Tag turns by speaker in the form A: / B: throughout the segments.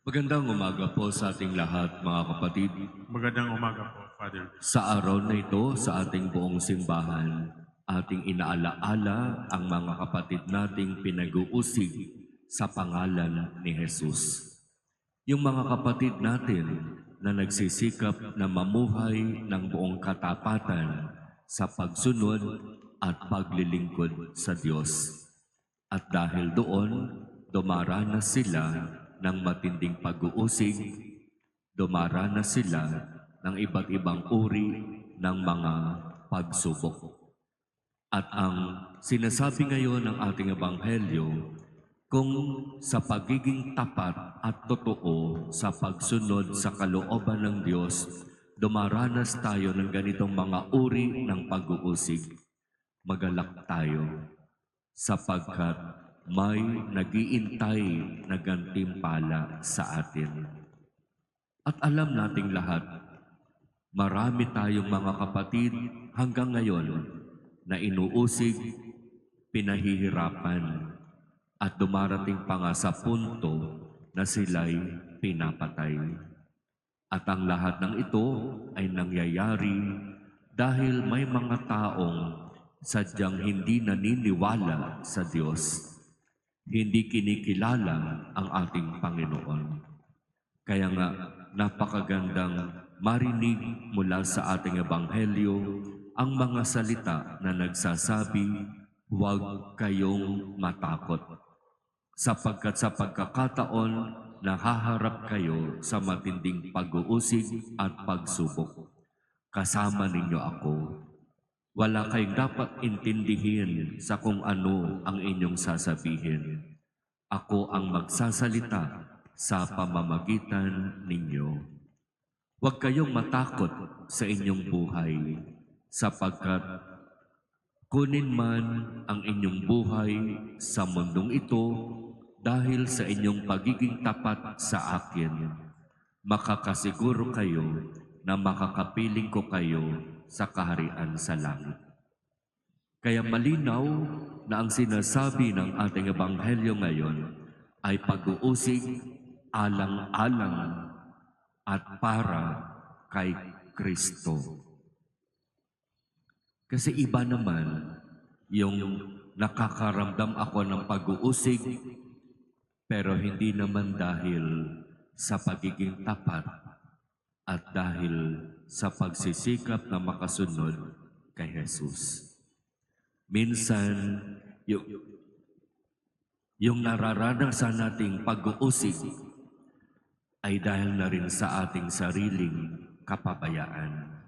A: Magandang umaga po sa ating lahat, mga kapatid.
B: Magandang umaga po, Father.
A: Sa araw na ito, sa ating buong simbahan, ating inaalaala ang mga kapatid nating pinag-uusig sa pangalan ni Jesus. Yung mga kapatid natin na nagsisikap na mamuhay ng buong katapatan sa pagsunod at paglilingkod sa Diyos. At dahil doon, dumaranas sila ng matinding pag-uusig, dumaranas sila ng iba't ibang uri ng mga pagsubok. At ang sinasabi ngayon ng ating ebanghelyo, kung sa pagiging tapat at totoo sa pagsunod sa kalooban ng Diyos, dumaranas tayo ng ganitong mga uri ng pag-uusig, magalak tayo sapagkat may nag-iintay na gantimpala sa atin. At alam nating lahat, marami tayong mga kapatid hanggang ngayon na inuusig, pinahihirapan, at dumarating pa nga sa punto na sila'y pinapatay. At ang lahat ng ito ay nangyayari dahil may mga taong sadyang hindi naniniwala sa Diyos, hindi kinikilala ang ating Panginoon. Kaya nga, napakagandang marinig mula sa ating ebanghelyo ang mga salita na nagsasabi, huwag kayong matakot. Sapagkat sa pagkakataon, nahaharap kayo sa matinding pag-uusig at pagsubok. Kasama ninyo ako. Wala kayong dapat intindihin sa kung ano ang inyong sasabihin. Ako ang magsasalita sa pamamagitan ninyo. Huwag kayong matakot sa inyong buhay, sapagkat kunin man ang inyong buhay sa mundong ito dahil sa inyong pagiging tapat sa akin. Makakasiguro kayo na makakapiling ko kayo sa kaharian sa langit. Kaya malinaw na ang sinasabi ng ating ebanghelyo ngayon ay pag-uusig alang-alang at para kay Kristo. Kasi iba naman yung nakakaramdam ako ng pag-uusig pero hindi naman dahil sa pagiging tapat at dahil sa pagsisikap na makasunod kay Jesus. Minsan, yung nararanasan nating pag-uusig ay dahil na rin sa ating sariling kapabayaan.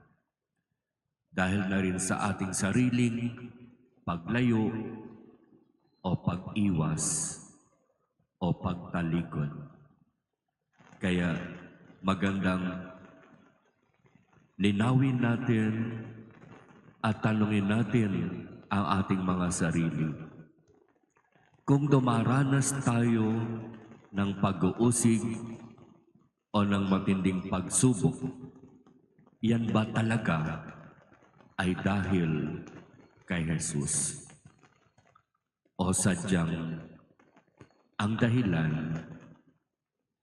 A: Dahil na rin sa ating sariling paglayo o pag-iwas o pagtalikod. Kaya magandang linawin natin at tanungin natin ang ating mga sarili. Kung dumaranas tayo ng pag-uusig o ng matinding pagsubok, yan ba talaga ay dahil kay Jesus? O sadyang ang dahilan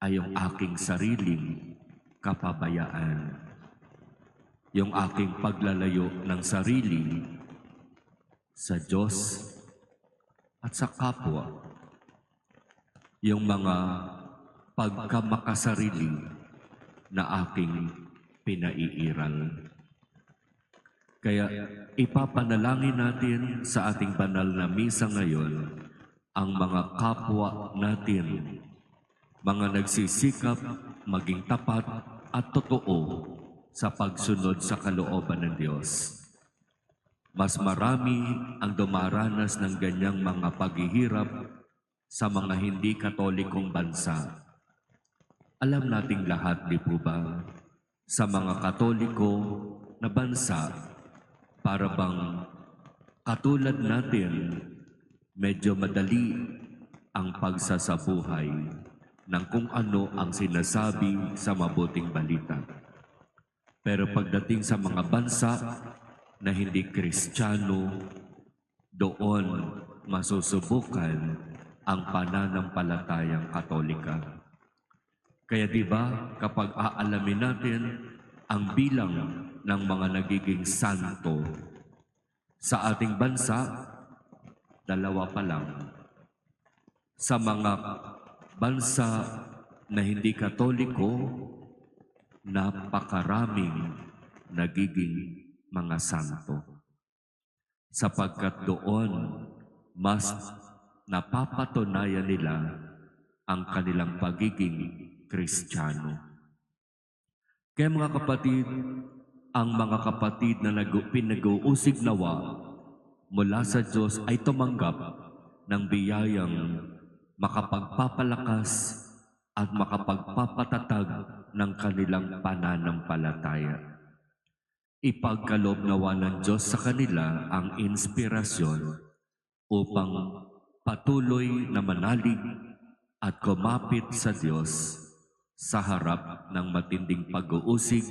A: ay yung aking sariling kapabayaan, yung aking paglalayo ng sarili sa Diyos at sa kapwa, yung mga pagkamakasarili na aking pinaiiral. Kaya ipapanalangin natin sa ating banal na misa ngayon ang mga kapwa natin, mga nagsisikap maging tapat at totoo sa pagsunod sa kalooban ng Diyos. Mas marami ang dumaranas ng ganyang mga paghihirap sa mga hindi katolikong bansa. Alam nating lahat, di po ba, sa mga katoliko na bansa, para bang katulad natin, medyo madali ang pagsasabuhay ng kung ano ang sinasabi sa mabuting balita. Pero pagdating sa mga bansa na hindi Kristiyano, doon masusubukan ang pananampalatayang Katolika. Kaya di ba kapag aalamin natin ang bilang ng mga nagiging santo sa ating bansa, dalawa pa lang. Sa mga bansa na hindi Katoliko, napakaraming nagiging mga santo. Sapagkat doon, mas napapatunayan nila ang kanilang pagiging Kristiyano. Kaya mga kapatid, ang mga kapatid na pinag-uusig nawa mula sa Diyos ay tumanggap ng biyayang makapagpapalakas at makapagpapatatag ng kanilang pananampalataya. Ipagkaloob nawa ng Diyos sa kanila ang inspirasyon upang patuloy na manalig at kumapit sa Diyos sa harap ng matinding pag-uusig,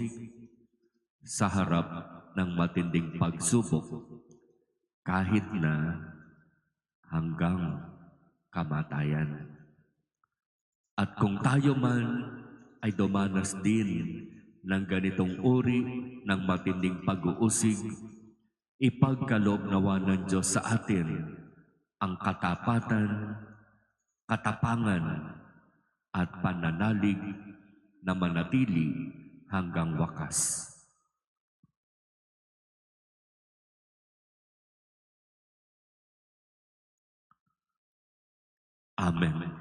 A: sa harap ng matinding pagsubok, kahit na hanggang kamatayan. At kung tayo man ay dumanas din ng ganitong uri ng matinding pag-uusig, ipagkaloob nawa ng Diyos sa atin ang katapatan, katapangan, at pananalig na manatili hanggang wakas. Amen.